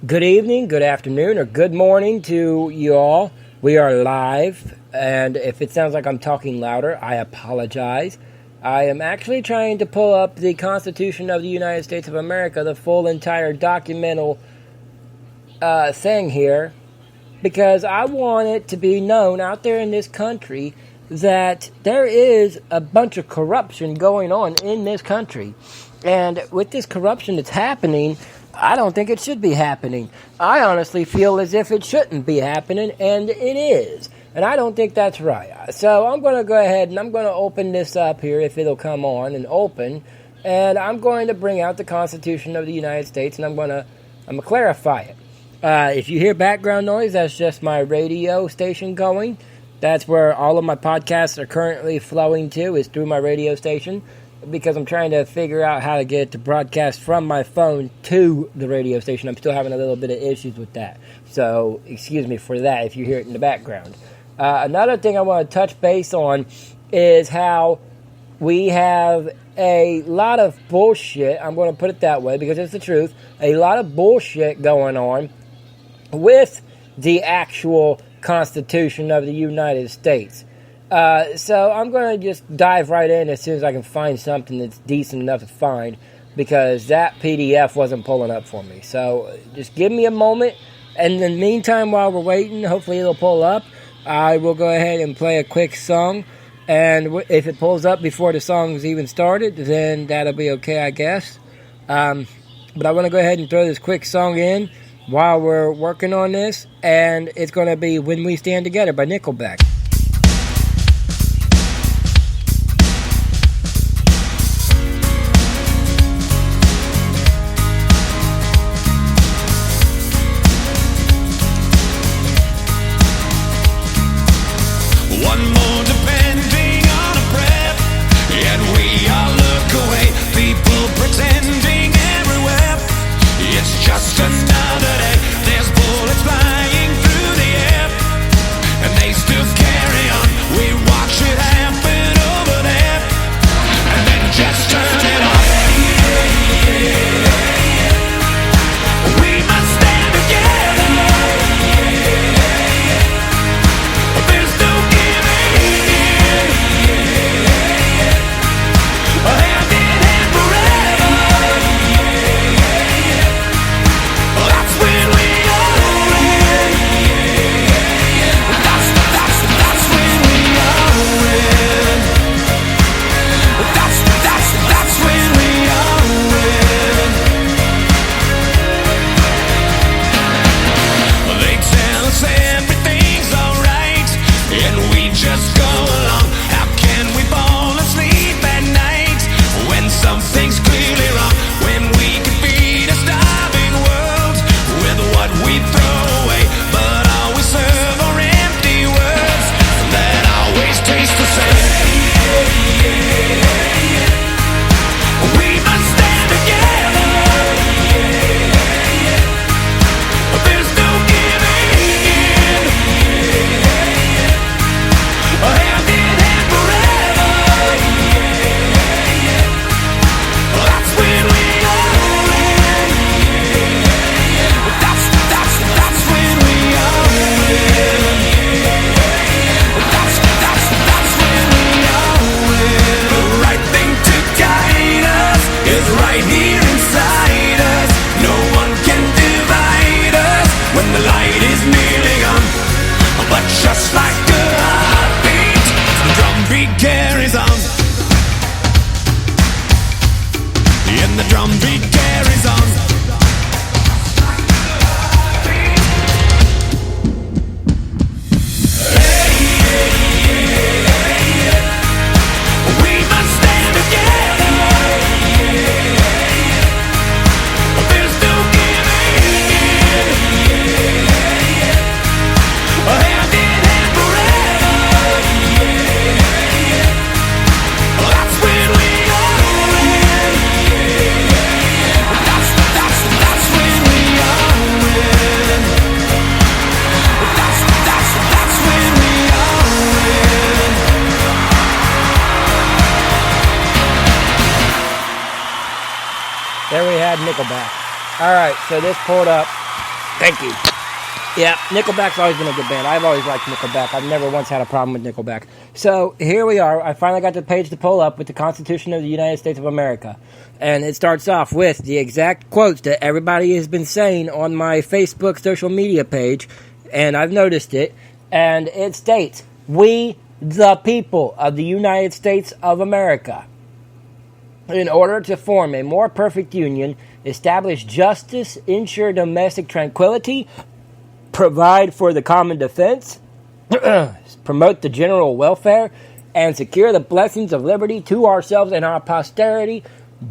Good evening, good afternoon, or good morning to you all. We are live, and if it sounds like I'm talking louder, I apologize. I am actually trying to pull up the Constitution of the United States of America, the full entire documental thing here, because I want it to be known out there in this country that there is a bunch of corruption going on in this country. And with this corruption that's happening, I don't think it should be happening. I honestly feel as if it shouldn't be happening, and it is. And I don't think that's right. So I'm going to go ahead and I'm going to open this up here, if it'll come on and open. And I'm going to bring out the Constitution of the United States, and I'm going to clarify it. If you hear background noise, that's just my radio station going. That's where all of my podcasts are currently flowing to, is through my radio station, because I'm trying to figure out how to get it to broadcast from my phone to the radio station. I'm still having a little bit of issues with that. So, excuse me for that if you hear it in the background. Another thing I want to touch base on is how we have a lot of bullshit. I'm going to put it that way because it's the truth. A lot of bullshit going on with the actual Constitution of the United States. So I'm going to just dive right in as soon as I can find something that's decent enough to find, because that PDF wasn't pulling up for me. So just give me a moment, and in the meantime, while we're waiting, hopefully it'll pull up. I will go ahead and play a quick song, and if it pulls up before the song's even started, then that'll be okay, I guess. But I want to go ahead and throw this quick song in while we're working on this, and it's going to be When We Stand Together by Nickelback. There we had Nickelback. Alright, so this pulled up. Thank you. Yeah, Nickelback's always been a good band. I've always liked Nickelback. I've never once had a problem with Nickelback. So here we are. I finally got the page to pull up with the Constitution of the United States of America. And it starts off with the exact quotes that everybody has been saying on my Facebook social media page. And I've noticed it. And it states, "We, the people of the United States of America, in order to form a more perfect union, establish justice, ensure domestic tranquility, provide for the common defense, promote the general welfare, and secure the blessings of liberty to ourselves and our posterity,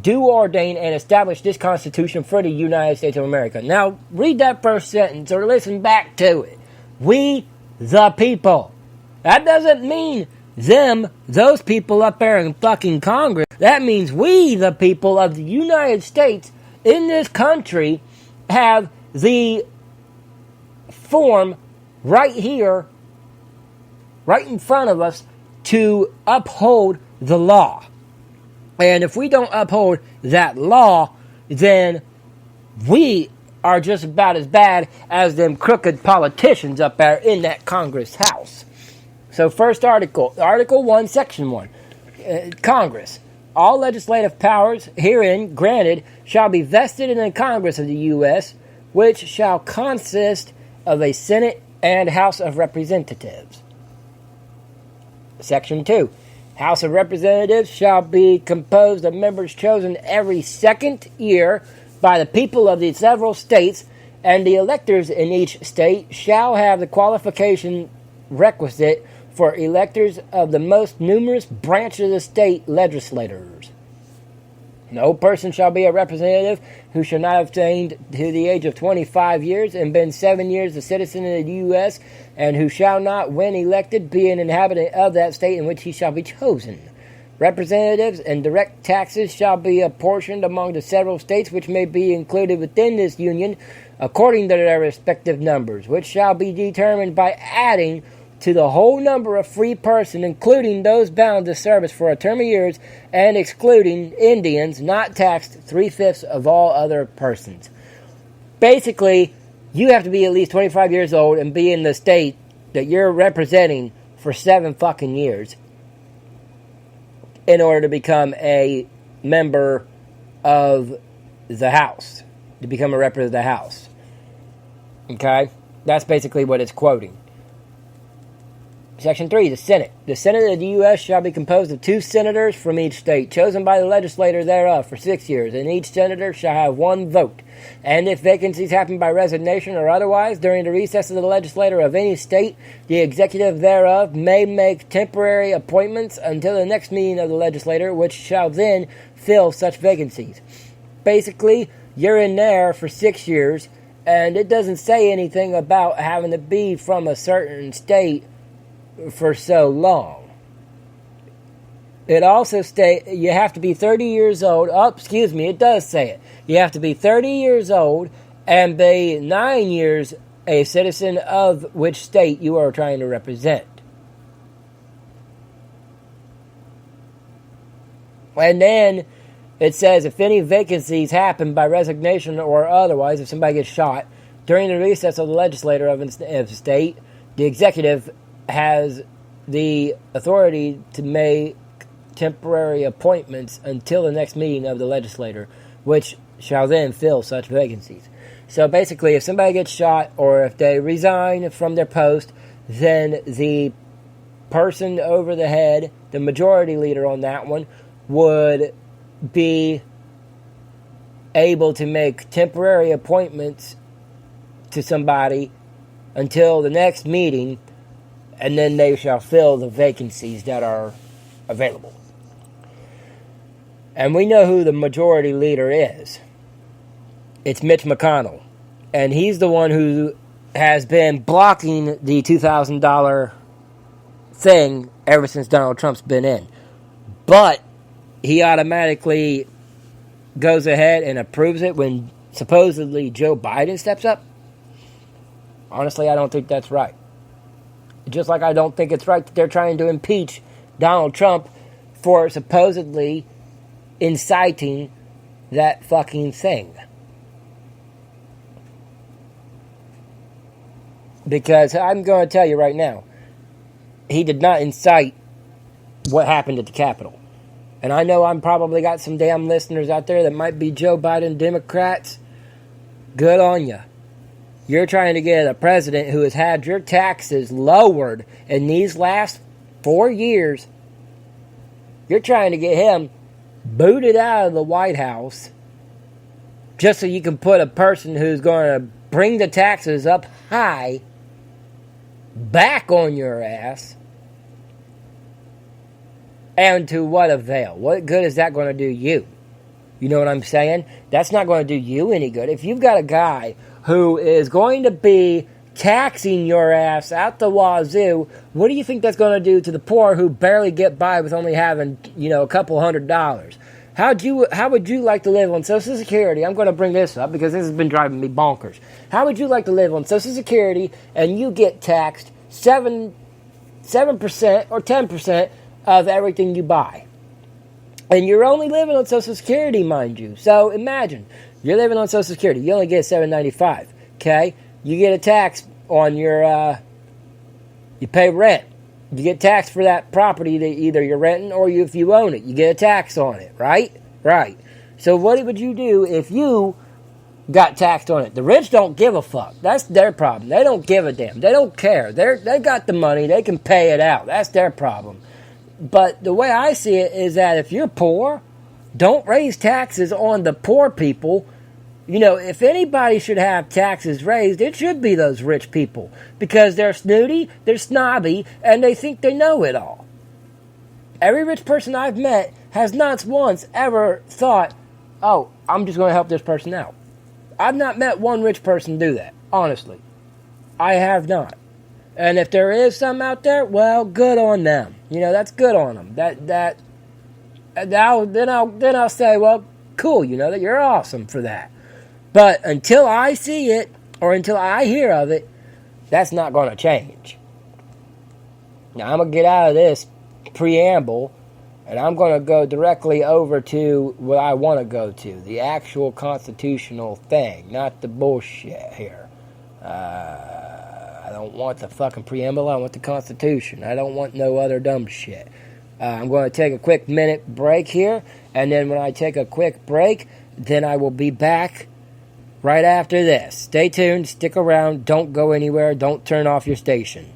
do ordain and establish this Constitution for the United States of America." Now, read that first sentence or listen back to it. We, the people. That doesn't mean them, those people up there in fucking Congress. That means we, the people of the United States in this country, have the form right here, right in front of us, to uphold the law. And if we don't uphold that law, then we are just about as bad as them crooked politicians up there in that Congress House. So first article, Article 1, Section 1, Congress. All legislative powers herein granted shall be vested in the Congress of the U.S., which shall consist of a Senate and House of Representatives. Section 2. House of Representatives shall be composed of members chosen every second year by the people of the several states, and the electors in each state shall have the qualification requisite for electors of the most numerous branch of the state legislators. No person shall be a representative who shall not have attained to the age of 25 years and been 7 years a citizen of the U.S., and who shall not, when elected, be an inhabitant of that state in which he shall be chosen. Representatives and direct taxes shall be apportioned among the several states which may be included within this union according to their respective numbers, which shall be determined by adding to the whole number of free persons, including those bound to service for a term of years, and excluding Indians not taxed 3/5 of all other persons. Basically, you have to be at least 25 years old and be in the state that you're representing for 7 fucking years in order to become a member of the House, to become a representative of the House. Okay? That's basically what it's quoting. Section 3, the Senate. The Senate of the U.S. shall be composed of 2 senators from each state, chosen by the legislature thereof for 6 years, and each senator shall have 1 vote. And if vacancies happen by resignation or otherwise during the recess of the legislature of any state, the executive thereof may make temporary appointments until the next meeting of the legislature, which shall then fill such vacancies. Basically, you're in there for 6 years, and it doesn't say anything about having to be from a certain state for so long. It also states you have to be 30 years old. It does say it. You have to be 30 years old and be 9 years a citizen of which state you are trying to represent. And then it says if any vacancies happen by resignation or otherwise, if somebody gets shot during the recess of the legislature of a state, the executive has the authority to make temporary appointments until the next meeting of the legislature, which shall then fill such vacancies. So basically, if somebody gets shot or if they resign from their post, then the person over the head, the majority leader on that one, would be able to make temporary appointments to somebody until the next meeting, and then they shall fill the vacancies that are available. And we know who the majority leader is. It's Mitch McConnell. And he's the one who has been blocking the $2,000 thing ever since Donald Trump's been in. But he automatically goes ahead and approves it when supposedly Joe Biden steps up. Honestly, I don't think that's right. Just like I don't think it's right that they're trying to impeach Donald Trump for supposedly inciting that fucking thing. Because I'm going to tell you right now, he did not incite what happened at the Capitol. And I know I'm probably got some damn listeners out there that might be Joe Biden Democrats. Good on you. You're trying to get a president who has had your taxes lowered in these last 4 years. You're trying to get him booted out of the White House just so you can put a person who's going to bring the taxes up high back on your ass. And to what avail? What good is that going to do you? You know what I'm saying? That's not going to do you any good. If you've got a guy who is going to be taxing your ass out the wazoo, what do you think that's going to do to the poor who barely get by with only having, a couple $100? How would you like to live on Social Security? I'm going to bring this up because this has been driving me bonkers. How would you like to live on Social Security and you get taxed 7% or 10% of everything you buy? And you're only living on Social Security, mind you. So imagine, you're living on Social Security. You only get $7.95, okay? You get a tax on your, you pay rent. You get taxed for that property that either you're renting or if you own it. You get a tax on it, right? Right. So what would you do if you got taxed on it? The rich don't give a fuck. That's their problem. They don't give a damn. They don't care. They got the money. They can pay it out. That's their problem. But the way I see it is that if you're poor, don't raise taxes on the poor people. If anybody should have taxes raised, it should be those rich people. Because they're snooty, they're snobby, and they think they know it all. Every rich person I've met has not once ever thought, oh, I'm just going to help this person out. I've not met one rich person do that, honestly. I have not. And if there is some out there, well, good on them. That's good on them. Then I'll say, well, cool, that you're awesome for that. But until I see it or until I hear of it, that's not going to change. Now I'm going to get out of this preamble and I'm going to go directly over to what I want to go to, the actual constitutional thing, not the bullshit here. I don't want the fucking preamble. I want the Constitution. I don't want no other dumb shit. I'm going to take a quick minute break here, and then when I take a quick break, then I will be back right after this. Stay tuned. Stick around. Don't go anywhere. Don't turn off your station.